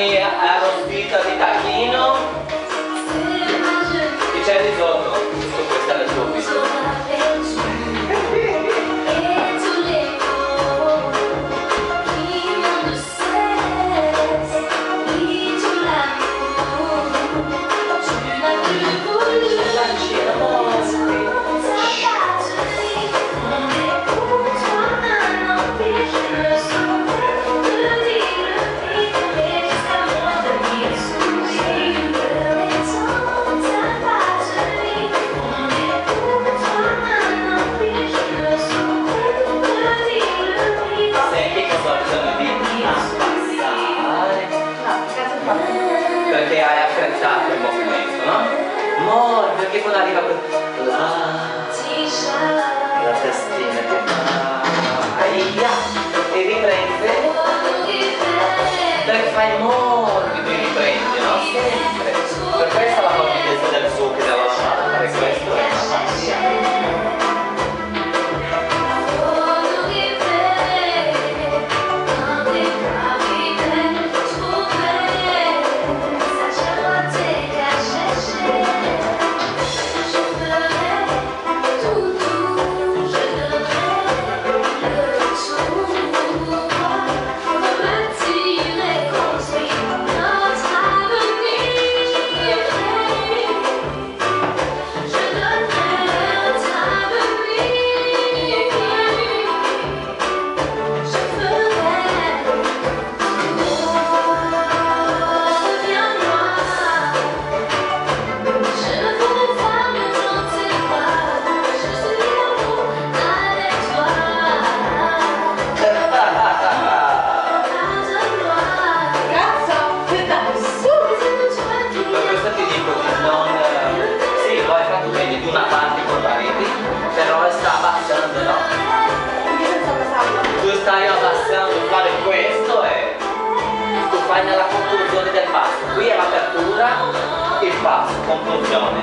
portami arrostito di tacchino. Che c'è di sotto? Su questa è subito. Perché hai apprezzato il movimento, no? Amore, perché quando arriva la testina che fa aia e riprende, perché fai morbido e riprende, no? Sempre. Per questo la morbidezza del suo che dava fare questo è una magia. Stai abbassando a fare questo e tu fai nella conclusione del passo. Qui è l'apertura, il passo, conclusione.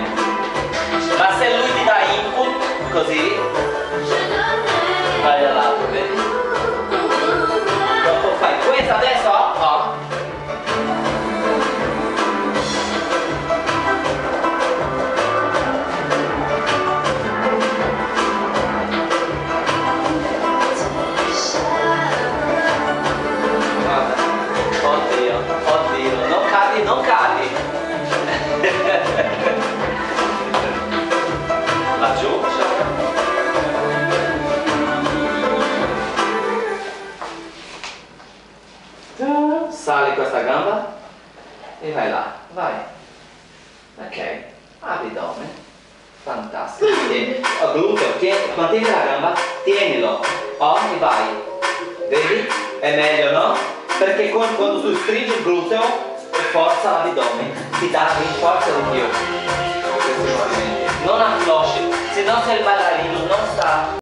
Ma se lui ti dà input così, vai dall'altro, vedi? Dopo fai questo adesso, oh. Oddio, non cadi. Laggiù. Sali questa gamba e vai là, vai. Ok, abidome. Fantastico. Gluteo, mantieni la gamba, tienilo. E vai. Vedi? È meglio, no? Perché quando tu stringi il gluteo, forza l'addome, ti dà rinforza di più. Non afflosci, se no sei il ballerino non sta.